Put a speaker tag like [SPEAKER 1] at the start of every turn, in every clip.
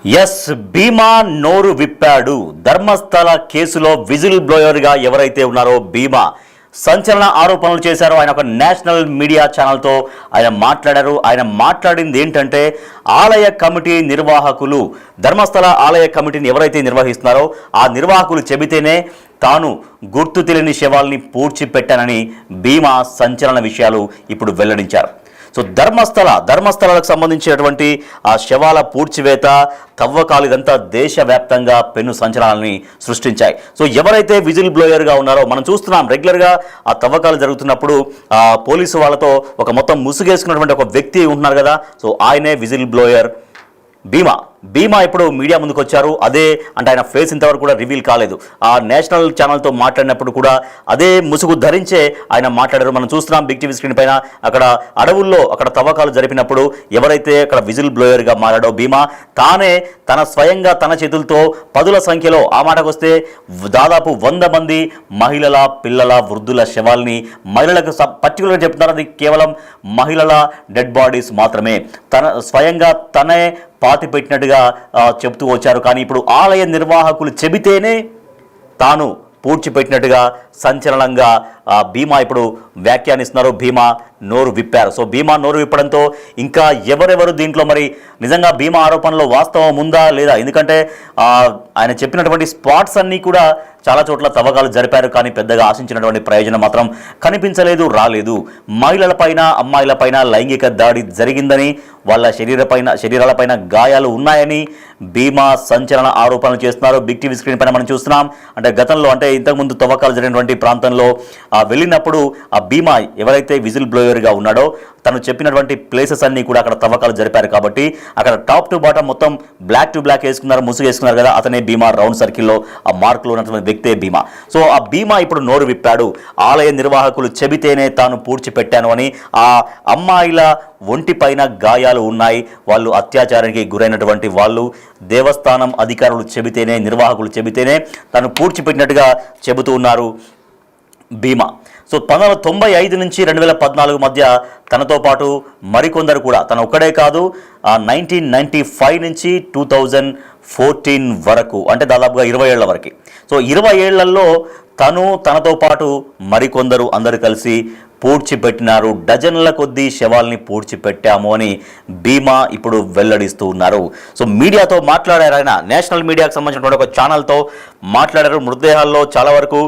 [SPEAKER 1] Yes భీమా నోరు విప్పాడు. ధర్మస్థల కేసులో whistle బ్లోయర్గా ఎవరైతే ఉన్నారో భీమా సంచలన ఆరోపణలు చేశారో. ఆయన ఒక నేషనల్ మీడియా ఛానల్తో ఆయన మాట్లాడారు. ఆయన మాట్లాడింది ఏంటంటే, ఆలయ కమిటీ నిర్వాహకులు, ధర్మస్థల ఆలయ కమిటీని ఎవరైతే నిర్వహిస్తున్నారో ఆ నిర్వాహకులు చెబితేనే తాను గుర్తు తెలియని శవాల్ని పూడ్చిపెట్టానని భీమా సంచలన విషయాలు ఇప్పుడు వెల్లడించారు. సో ధర్మస్థలాలకు సంబంధించినటువంటి ఆ శవాల పూడ్చివేత, తవ్వకాలు ఇదంతా దేశవ్యాప్తంగా పెను సంచలనాలని సృష్టించాయి. సో ఎవరైతే విజిల్ బ్లోయర్గా ఉన్నారో మనం చూస్తున్నాం, రెగ్యులర్గా ఆ తవ్వకాలు జరుగుతున్నప్పుడు పోలీసు వాళ్ళతో ఒక మొత్తం ముసుగేసుకున్నటువంటి ఒక వ్యక్తి ఉంటున్నారు కదా, సో ఆయనే విజిల్ బ్లోయర్ భీమా ఇప్పుడు మీడియా ముందుకు వచ్చారు. అదే అంటే ఆయన ఫేస్ ఇంతవరకు కూడా రివీల్ కాలేదు. ఆ నేషనల్ ఛానల్తో మాట్లాడినప్పుడు కూడా అదే ముసుగు ధరించే ఆయన మాట్లాడారు. మనం చూస్తున్నాం బిగ్ టీవీ స్క్రీన్ పైన. అక్కడ అడవుల్లో అక్కడ తవ్వకాలు జరిపినప్పుడు ఎవరైతే అక్కడ విజిల్ బ్లోయర్గా మారాడో భీమా, తానే స్వయంగా తన చేతులతో పదుల సంఖ్యలో, ఆ మాటకు వస్తే దాదాపు 100 మంది మహిళల, పిల్లల, వృద్ధుల శవాల్ని, మహిళలకు పర్టికులర్గా చెప్తున్నారు అది కేవలం మహిళల డెడ్ బాడీస్ మాత్రమే, స్వయంగా తనే పాతి పెట్టినట్టుగా చెబుతూ వచ్చారు. కానీ ఇప్పుడు ఆలయ నిర్వాహకులు చెబితేనే తాను పూడ్చిపెట్టినట్టుగా సంచలనంగా భీమా ఇప్పుడు వ్యాఖ్యానిస్తున్నారు. భీమా నోరు విప్పారు. సో భీమా నోరు విప్పడంతో ఇంకా ఎవరెవరు దీంట్లో మరి నిజంగా భీమా ఆరోపణలో వాస్తవం ఉందా లేదా? ఎందుకంటే ఆయన చెప్పినటువంటి స్పాట్స్ అన్నీ కూడా చాలా చోట్ల తవ్వకాలు జరిపారు, కానీ పెద్దగా ఆశించినటువంటి ప్రయోజనం మాత్రం కనిపించలేదు, రాలేదు. మహిళలపైన, అమ్మాయిలపైన లైంగిక దాడి జరిగిందని, వాళ్ళ శరీరాలపైన గాయాలు ఉన్నాయని భీమా సంచలన ఆరోపణలు చేస్తున్నారు. బిగ్ టీవీ స్క్రీన్ పైన మనం చూస్తున్నాం. అంటే గతంలో, అంటే ఇంతకుముందు తవ్వకాలు జరిగినటువంటి ప్రాంతంలో వెళ్ళినప్పుడు ఆ భీమా ఎవరైతే విజిల్ బ్లోయర్గా ఉన్నాడో తను చెప్పినటువంటి ప్లేసెస్ అన్నీ కూడా అక్కడ తవ్వకాలు జరిపారు. కాబట్టి అక్కడ టాప్ టు బాటం మొత్తం బ్లాక్ టు బ్లాక్ వేసుకున్నారు, ముసుగు వేసుకున్నారు కదా, అతనే భీమా. రౌండ్ సర్కిల్లో ఆ మార్కులు ఉన్నటువంటి వ్యక్తే భీమా. సో ఆ భీమా ఇప్పుడు నోరు విప్పాడు. ఆలయ నిర్వాహకులు చెబితేనే తాను పూడ్చిపెట్టాను అని, ఆ అమ్మాయిల ఒంటిపైన గాయాలు ఉన్నాయి, వాళ్ళు అత్యాచారానికి గురైనటువంటి వాళ్ళు, దేవస్థానం అధికారులు చెబితేనే, నిర్వాహకులు చెబితేనే తాను పూడ్చిపెట్టినట్టుగా చెబుతూ ఉన్నారు భీమా. సో 1995 నుంచి 2014 మధ్య తనతో పాటు మరికొందరు కూడా, తను ఒక్కడే కాదు, 1995 నుంచి 2014 వరకు, అంటే దాదాపుగా 20 ఏళ్ల వరకు. సో 20 ఏళ్లలో తనతో పాటు మరికొందరు అందరూ కలిసి పూడ్చిపెట్టినారు. డజన్ల కొద్దీ శవాల్ని పూడ్చిపెట్టాము అని భీమా ఇప్పుడు వెల్లడిస్తూ ఉన్నారు. సో మీడియాతో మాట్లాడారు ఆయన, నేషనల్ మీడియాకు సంబంధించినటువంటి ఒక ఛానల్తో మాట్లాడారు. మృతదేహాల్లో చాలా వరకు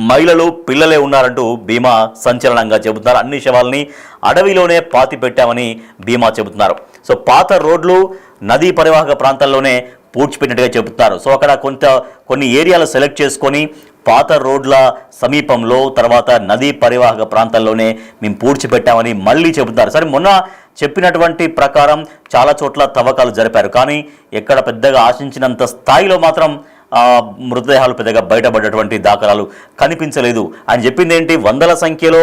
[SPEAKER 1] మహిళలు, పిల్లలే ఉన్నారంటూ భీమా సంచలనంగా చెబుతున్నారు. అన్ని శవాల్ని అడవిలోనే పాతి పెట్టామని భీమా చెబుతున్నారు. సో పాత రోడ్లు, నదీ పరివాహక ప్రాంతాల్లోనే పూడ్చిపెట్టినట్టుగా చెబుతున్నారు. సో అక్కడ కొన్ని ఏరియాలు సెలెక్ట్ చేసుకొని పాత రోడ్ల సమీపంలో, తర్వాత నదీ పరివాహక ప్రాంతాల్లోనే మేము పూడ్చిపెట్టామని మళ్ళీ చెబుతున్నారు. సరే, మొన్న చెప్పినటువంటి ప్రకారం చాలా చోట్ల తవ్వకాలు జరిపారు, కానీ ఎక్కడ పెద్దగా ఆశించినంత స్థాయిలో మాత్రం మృతదేహాలు పెద్దగా బయటపడ్డటువంటి దాఖలాలు కనిపించలేదు. ఆయన చెప్పింది ఏంటి, వందల సంఖ్యలో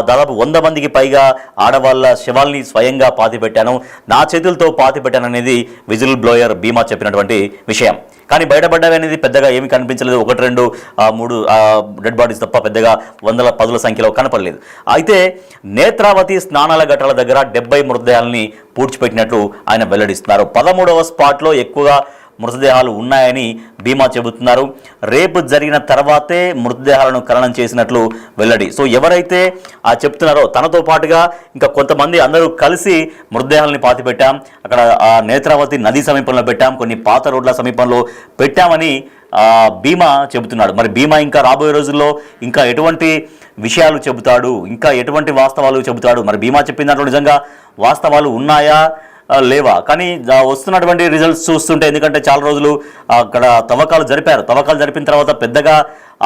[SPEAKER 1] దాదాపు 100 మందికి పైగా ఆడవాళ్ళ శవాల్ని స్వయంగా పాతిపెట్టాను, నా చేతులతో పాతిపెట్టాను అనేది విజిల్ బ్లోయర్ భీమా చెప్పినటువంటి విషయం. కానీ బయటపడ్డవి అనేది పెద్దగా ఏమి కనిపించలేదు. 1, 2, 3 డెడ్ బాడీస్ తప్ప పెద్దగా వందల, పదుల సంఖ్యలో కనపడలేదు. అయితే నేత్రావతి స్నానాల ఘట్టాల దగ్గర 70 మృతదేహాలని పూడ్చిపెట్టినట్లు ఆయన వెల్లడిస్తున్నారు. 13వ స్పాట్లో ఎక్కువగా మృతదేహాలు ఉన్నాయని భీమా చెబుతున్నారు. రేపు జరిగిన తర్వాతే మృతదేహాలను ఖననం చేసినట్లు వెల్లడి. సో ఎవరైతే చెప్తున్నారో తనతో పాటుగా ఇంకా కొంతమంది అందరూ కలిసి మృతదేహాలని పాతిపెట్టాం, అక్కడ నేత్రావతి నదీ సమీపంలో పెట్టాం, కొన్ని పాత రోడ్ల సమీపంలో పెట్టామని భీమా చెబుతున్నాడు. మరి భీమా ఇంకా రాబోయే రోజుల్లో ఇంకా ఎటువంటి విషయాలు చెబుతాడు, ఇంకా ఎటువంటి వాస్తవాలు చెబుతాడు? మరి భీమా చెప్పిన దాంట్లో నిజంగా వాస్తవాలు ఉన్నాయా లేవా? కానీ వస్తున్నటువంటి రిజల్ట్స్ చూస్తుంటే, ఎందుకంటే చాలా రోజులు అక్కడ తవ్వకాలు జరిపిన తర్వాత పెద్దగా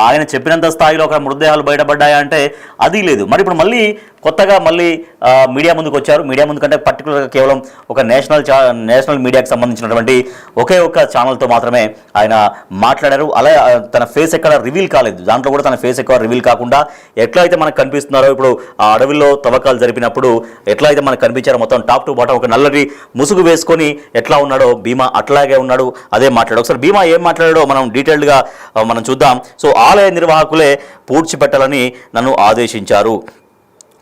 [SPEAKER 1] ఆయన చెప్పినంత స్థాయిలో అక్కడ మృతదేహాలు బయటపడ్డాయా అంటే అది లేదు. మరి ఇప్పుడు మళ్ళీ కొత్తగా మీడియా ముందుకు వచ్చారు. మీడియా ముందు కంటే పర్టికులర్గా కేవలం ఒక నేషనల్ మీడియాకి సంబంధించినటువంటి ఒకే ఒక్క ఛానల్తో మాత్రమే ఆయన మాట్లాడారు. అలా తన ఫేస్ ఎక్కడ రివీల్ కాలేదు. దాంట్లో కూడా తన ఫేస్ ఎక్కువ రివీల్ కాకుండా ఎట్లా అయితే మనకు కనిపిస్తున్నారో, ఇప్పుడు ఆ అడవిలో తవ్వకాలు జరిపినప్పుడు ఎట్లా అయితే మనకు కనిపించారో మొత్తం టాప్ టు బాటం ఒక నల్లటి ముసుగు వేసుకొని ఎట్లా ఉన్నాడో భీమా అట్లాగే ఉన్నాడు, అదే మాట్లాడు. ఒకసారి భీమా ఏం మాట్లాడాడో మనం డీటెయిల్డ్గా మనం చూద్దాం. సో ఆలయ నిర్వాహకులే పూడ్చిపెట్టాలని నన్ను ఆదేశించారు.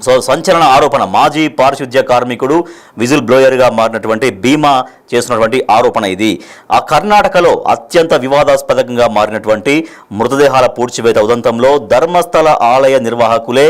[SPEAKER 1] సంచలన ఆరోపణ. మాజీ పారిశుద్ధ్య కార్మికుడు విజిల్ బ్లోయర్గా మారినటువంటి భీమా చేస్తున్నటువంటి ఆరోపణ ఇది. ఆ కర్ణాటకలో అత్యంత వివాదాస్పదంగా మారినటువంటి మృతదేహాల పూడ్చివేత ఉదంతంలో ధర్మస్థల ఆలయ నిర్వాహకులే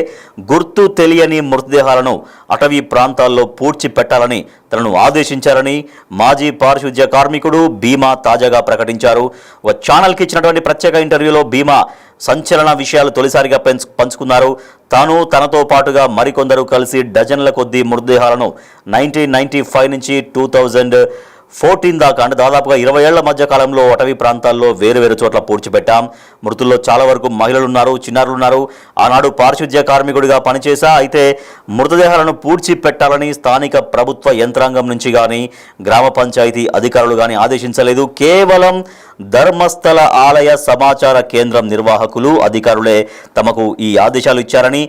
[SPEAKER 1] గుర్తు తెలియని మృతదేహాలను అటవీ ప్రాంతాల్లో పూడ్చి పెట్టాలని తనను ఆదేశించారని మాజీ పారిశుద్ధ్య కార్మికుడు భీమా తాజాగా ప్రకటించారు. ఒక ఛానల్కి ఇచ్చినటువంటి ప్రత్యేక ఇంటర్వ్యూలో భీమా సంచలన విషయాలు తొలిసారిగా పంచుకున్నారు. తాను తనతో పాటుగా మరికొందరు కలిసి డజన్ల కొద్దీ మృతదేహాలను 1995 నుంచి 2014 దాకా అంటే దాదాపుగా 20 ఏళ్ల మధ్య కాలంలో అటవీ ప్రాంతాల్లో వేరు చోట్ల పూడ్చిపెట్టాం. మృతుల్లో చాలా వరకు మహిళలున్నారు, చిన్నారులున్నారు. ఆనాడు పారిశుద్ధ్య కార్మికుడిగా పనిచేశా. అయితే మృతదేహాలను పూడ్చి పెట్టాలని స్థానిక ప్రభుత్వ యంత్రాంగం నుంచి కానీ గ్రామ పంచాయతీ అధికారులు కానీ ఆదేశించలేదు. కేవలం ధర్మస్థల ఆలయ సమాచార కేంద్రం నిర్వాహకులు అధికారులే తమకు ఈ ఆదేశాలు ఇచ్చారని,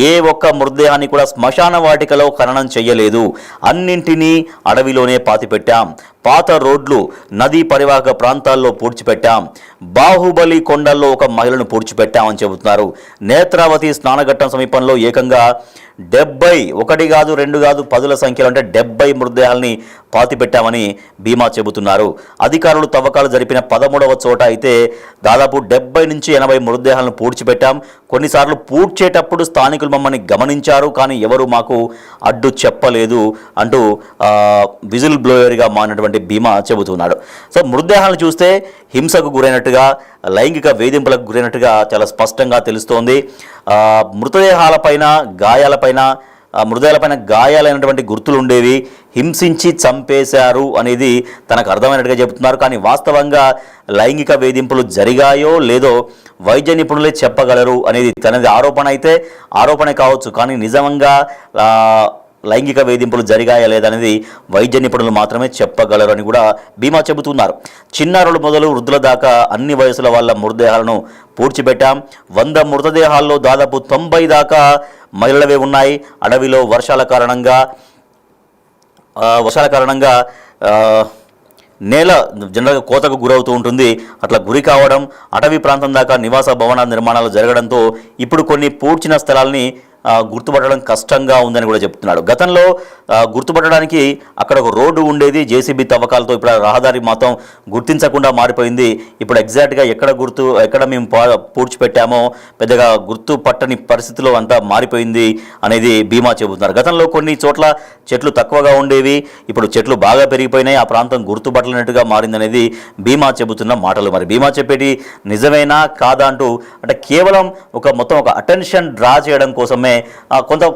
[SPEAKER 1] ఏ ఒక్క మృతదేహాన్ని కూడా శ్మశాన వాటికలో ఖననం చేయలేదు, అన్నింటినీ అడవిలోనే పాతిపెట్టాం, పాత రోడ్లు నదీ పరివాహక ప్రాంతాల్లో పూడ్చిపెట్టాం, బాహుబలి కొండల్లో ఒక మహిళను పూడ్చిపెట్టామని చెబుతున్నారు. నేత్రావతి స్నానఘట్టం సమీపంలో ఏకంగా 70 1 కాదు 2 కాదు 10ల సంఖ్యలో అంటే 70 మృతదేహాలని పాతిపెట్టామని భీమా చెబుతున్నారు. అధికారులు తవ్వకాలు జరిపిన 13వ చోట అయితే దాదాపు 70 నుంచి 80 మృతదేహాలను పూడ్చిపెట్టాం. కొన్నిసార్లు పూడ్చేటప్పుడు స్థానికులు మమ్మల్ని గమనించారు, కానీ ఎవరు మాకు అడ్డు చెప్పలేదు అంటూ విజిల్ బ్లోయర్గా మారినటువంటి భీమా చెబుతున్నాడు. సో మృతదేహాలను చూస్తే హింసకు గురైనట్టుగా, లైంగిక వేధింపులకు గురైనట్టుగా చాలా స్పష్టంగా తెలుస్తోంది. మృతదేహాలపైన గాయాలైనటువంటి గుర్తులు ఉండేవి. హింసించి చంపేశారు అనేది తనకు అర్థమైనట్టుగా చెబుతున్నారు. కానీ వాస్తవంగా లైంగిక వేధింపులు జరిగాయో లేదో వైద్య నిపుణులే చెప్పగలరు అనేది తనది ఆరోపణ. అయితే ఆరోపణ కావచ్చు, కానీ నిజంగా లైంగిక వేధింపులు జరిగాయా లేదనేది వైద్య నిపుణులు మాత్రమే చెప్పగలరు అని కూడా భీమా చెబుతున్నారు. చిన్నారులు మొదలు వృద్ధుల దాకా అన్ని వయసుల వాళ్ళ మృతదేహాలను పూడ్చిపెట్టాం. 100 మృతదేహాల్లో దాదాపు 90 దాకా మహిళలవే ఉన్నాయి. అడవిలో వర్షాల కారణంగా నేల జనరల్గా కోతకు గురవుతూ ఉంటుంది. అట్లా గురి కావడం, అటవీ ప్రాంతం దాకా నివాస భవన నిర్మాణాలు జరగడంతో ఇప్పుడు కొన్ని పూడ్చిన స్థలాల్ని గుర్తుపట్టడం కష్టంగా ఉందని కూడా చెప్తున్నాడు. గతంలో గుర్తుపట్టడానికి అక్కడ ఒక రోడ్డు ఉండేది, జేసీబీ తవ్వకాలతో ఇప్పుడు రహదారి మొత్తం గుర్తించకుండా మారిపోయింది. ఇప్పుడు ఎగ్జాక్ట్గా ఎక్కడ మేము పూడ్చిపెట్టామో పెద్దగా గుర్తుపట్టని పరిస్థితిలో అంతా మారిపోయింది అనేది భీమా చెబుతున్నారు. గతంలో కొన్ని చోట్ల చెట్లు తక్కువగా ఉండేవి, ఇప్పుడు చెట్లు బాగా పెరిగిపోయినాయి, ఆ ప్రాంతం గుర్తుపట్టలేనట్టుగా మారిందనేది భీమా చెబుతున్న మాటలు. మరి భీమా చెప్పేటి నిజమేనా కాదా అంటూ అంటే కేవలం మొత్తం ఒక అటెన్షన్ డ్రా చేయడం కోసమే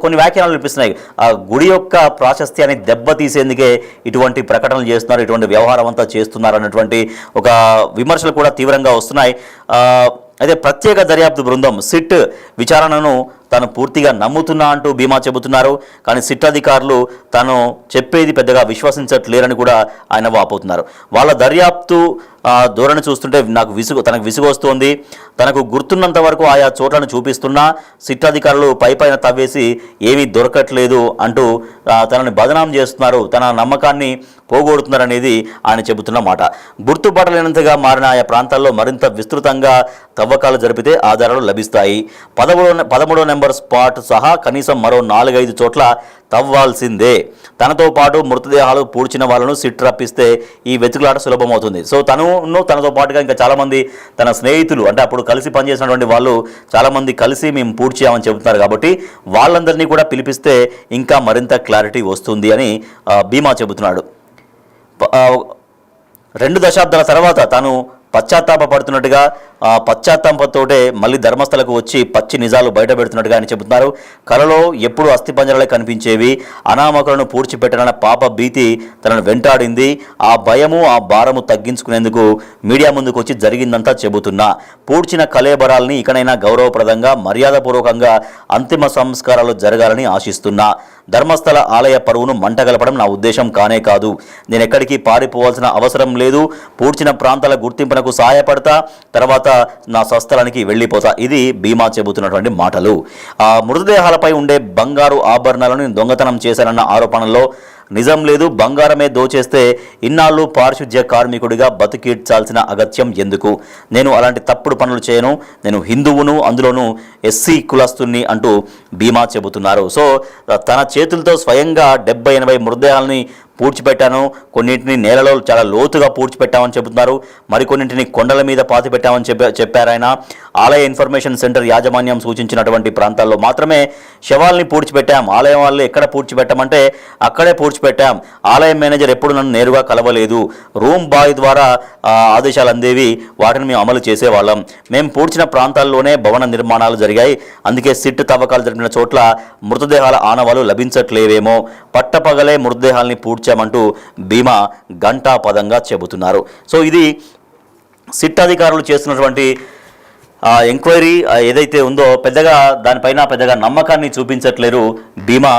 [SPEAKER 1] కొన్ని వ్యాఖ్యానాలు వినిపిస్తున్నాయి. ఆ గుడి యొక్క ప్రాశస్త్యాన్ని దెబ్బతీసేందుకే ఇటువంటి ప్రకటనలు చేస్తున్నారు, ఇటువంటి వ్యవహారం అంతా చేస్తున్నారు అన్నటువంటి ఒక విమర్శలు కూడా తీవ్రంగా వస్తున్నాయి. అయితే ప్రత్యేక దర్యాప్తు బృందం సిట్ విచారణను తాను పూర్తిగా నమ్ముతున్నా అంటూ భీమా చెబుతున్నారు. కానీ సిట్ అధికారులు తాను చెప్పేది పెద్దగా విశ్వసించట్లేరని కూడా ఆయన వాపోతున్నారు. వాళ్ళ దర్యాప్తు ధోరణి చూస్తుంటే తనకు విసుగు వస్తోంది. తనకు గుర్తున్నంత వరకు ఆయా చోట్లను చూపిస్తున్నా సిట్ అధికారులు పైపైన తవ్వేసి ఏమీ దొరకట్లేదు అంటూ తనని బదనాం చేస్తున్నారు, తన నమ్మకాన్ని పోగొడుతున్నారనేది ఆయన చెబుతున్న మాట. గుర్తుపట్టలేనంతగా మారిన ఆయా ప్రాంతాల్లో మరింత విస్తృతంగా తవ్వకాలు జరిపితే ఆధారాలు లభిస్తాయి. 13వ నెంబర్ స్పాట్ సహా కనీసం మరో 4-5 చోట్ల తవ్వాల్సిందే. తనతో పాటు మృతదేహాలు పూడ్చిన వాళ్ళను సిట్ రప్పిస్తే ఈ వెతుకులాట సులభమవుతుంది. సో తనతో పాటుగా ఇంకా చాలామంది తన స్నేహితులు అంటే అప్పుడు కలిసి పనిచేసినటువంటి వాళ్ళు చాలామంది కలిసి మేము పూడ్చామని చెబుతున్నారు. కాబట్టి వాళ్ళందరినీ కూడా పిలిపిస్తే ఇంకా మరింత క్లారిటీ వస్తుంది అని భీమా చెబుతున్నాడు. 2 దశాబ్దాల తర్వాత తాను పశ్చాత్తాపడుతున్నట్టుగా పశ్చాత్తాపంతోటే మళ్ళీ ధర్మస్థలకు వచ్చి పచ్చి నిజాలు బయట పెడుతున్నట్టుగా ఆయన చెబుతున్నారు. కలలో ఎప్పుడు అస్థిపంజరాలే కనిపించేవి, అనామకులను పూడ్చిపెట్టాలన్న పాప భీతి తనను వెంటాడింది. ఆ భయము ఆ భారము తగ్గించుకునేందుకు మీడియా ముందుకు వచ్చి జరిగిందంతా చెబుతున్నా. పూడ్చిన కళేబరాల్ని ఇకనైనా గౌరవప్రదంగా మర్యాదపూర్వకంగా అంతిమ సంస్కారాలు జరగాలని ఆశిస్తున్నా. ధర్మస్థల ఆలయ పరువును మంటగలపడం నా ఉద్దేశం కానే కాదు. నేను ఎక్కడికి పారిపోవాల్సిన అవసరం లేదు. పూడ్చిన ప్రాంతాల గుర్తింపును పరికల్పనకు సహాయపడతా, తర్వాత నా స్వస్థలానికి వెళ్ళిపోతా. ఇది భీమా చెబుతున్నటువంటి మాటలు. ఆ మృతదేహాలపై ఉండే బంగారు ఆభరణాలను దొంగతనం చేశానన్న ఆరోపణలో నిజం లేదు. బంగారమే దోచేస్తే ఇన్నాళ్ళు పారిశుధ్య కార్మికుడిగా బతికిడ్చాల్సిన అగత్యం ఎందుకు? నేను అలాంటి తప్పుడు పనులు చేయను, నేను హిందువును, అందులోనూ ఎస్సీ కులస్తుని అంటూ భీమా చెబుతున్నారు. సో తన చేతులతో స్వయంగా 70-80 మృతదేహాలని పూడ్చిపెట్టాను, కొన్నింటిని నేలలో చాలా లోతుగా పూడ్చిపెట్టామని చెబుతున్నారు, మరికొన్నింటిని కొండల మీద పాతి పెట్టామని చెప్పారు ఆయన. ఆలయ ఇన్ఫర్మేషన్ సెంటర్ యాజమాన్యం సూచించినటువంటి ప్రాంతాల్లో మాత్రమే శవాల్ని పూడ్చిపెట్టాం. ఆలయం వాళ్ళు ఎక్కడ పూడ్చిపెట్టామంటే అక్కడే పూడ్చిపెట్టాం. ఆలయం మేనేజర్ ఎప్పుడు నన్ను నేరుగా కలవలేదు, రూమ్ బాయ్ ద్వారా ఆదేశాలు అందేవి, వాటిని మేము అమలు చేసేవాళ్ళం. మేము పూడ్చిన ప్రాంతాల్లోనే భవన నిర్మాణాలు జరిగాయి, అందుకే సిట్ తవ్వకాలు జరిపిన చోట్ల మృతదేహాల ఆనవాలు లభించట్లేవేమో, పట్టపగలే మృతదేహాల్ని పూడ్చామంటూ భీమా ఘంటాపదంగా చెబుతున్నారు. సో ఇది సిట్ అధికారులు చేస్తున్నటువంటి ఎంక్వైరీ ఏదైతే ఉందో దానిపైన పెద్దగా నమ్మకాన్ని చూపించట్లేరు భీమా.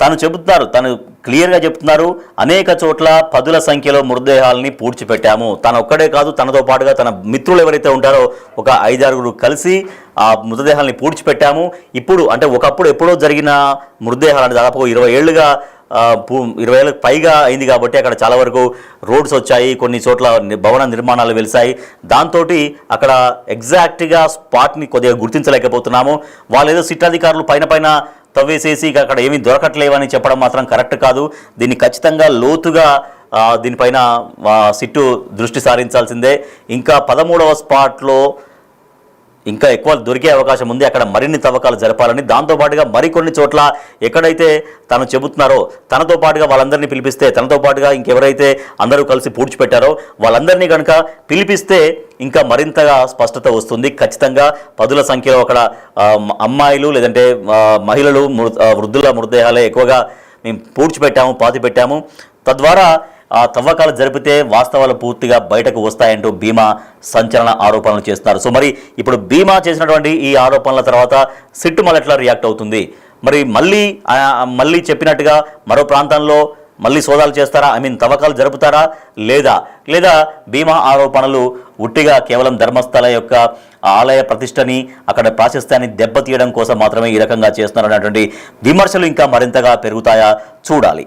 [SPEAKER 1] తను క్లియర్గా చెప్తున్నారు, అనేక చోట్ల పదుల సంఖ్యలో మృతదేహాలని పూడ్చిపెట్టాము. తను ఒక్కడే కాదు, తనతో పాటుగా తన మిత్రులు ఎవరైతే ఉంటారో ఒక 5-6 కలిసి ఆ మృతదేహాలని పూడ్చిపెట్టాము. ఇప్పుడు అంటే ఒకప్పుడు ఎప్పుడో జరిగిన మృతదేహాలు అంటే దాదాపు 20 ఏళ్ళుగా 20 ఏళ్ళకి పైగా అయింది కాబట్టి అక్కడ చాలా వరకు రోడ్స్ వచ్చాయి, కొన్ని చోట్ల భవన నిర్మాణాలు వెలిసాయి. దాంతో అక్కడ ఎగ్జాక్ట్గా స్పాట్ని కొద్దిగా గుర్తించలేకపోతున్నాము. వాళ్ళు ఏదో సిట్ అధికారులు పైన తవ్వేసేసి అక్కడ ఏమీ దొరకట్లేవని చెప్పడం మాత్రం కరెక్ట్ కాదు. దీన్ని ఖచ్చితంగా లోతుగా దీనిపైన సిట్టు దృష్టి సారించాల్సిందే. ఇంకా 13వ స్పాట్లో ఇంకా ఎక్కువ దొరికే అవకాశం ఉంది, అక్కడ మరిన్ని తవ్వకాలు జరపాలని. దాంతోపాటుగా మరికొన్ని చోట్ల ఎక్కడైతే తను చెబుతున్నారో తనతో పాటుగా వాళ్ళందరినీ పిలిపిస్తే, తనతో పాటుగా ఇంకెవరైతే అందరూ కలిసి పూడ్చిపెట్టారో వాళ్ళందరినీ కనుక పిలిపిస్తే ఇంకా మరింతగా స్పష్టత వస్తుంది. ఖచ్చితంగా పదుల సంఖ్యలో అక్కడ అమ్మాయిలు లేదంటే మహిళలు వృద్ధుల మృతదేహాలే ఎక్కువగా మేము పూడ్చిపెట్టాము, పాతిపెట్టాము. తద్వారా తవ్వకాలు జరిపితే వాస్తవాలు పూర్తిగా బయటకు వస్తాయంటూ భీమా సంచలన ఆరోపణలు చేస్తున్నారు. సో మరి ఇప్పుడు భీమా చేసినటువంటి ఈ ఆరోపణల తర్వాత సిట్టు మళ్ళీ ఎట్లా రియాక్ట్ అవుతుంది? మరి మళ్ళీ చెప్పినట్టుగా మరో ప్రాంతంలో మళ్ళీ సోదాలు చేస్తారా, తవ్వకాలు జరుపుతారా లేదా భీమా ఆరోపణలు ఉట్టిగా కేవలం ధర్మస్థల యొక్క ఆలయ ప్రతిష్టని, అక్కడ ప్రాశస్త్యాన్ని దెబ్బతీయడం కోసం మాత్రమే ఈ రకంగా చేస్తున్నారనేటువంటి విమర్శలు ఇంకా మరింతగా పెరుగుతాయా చూడాలి.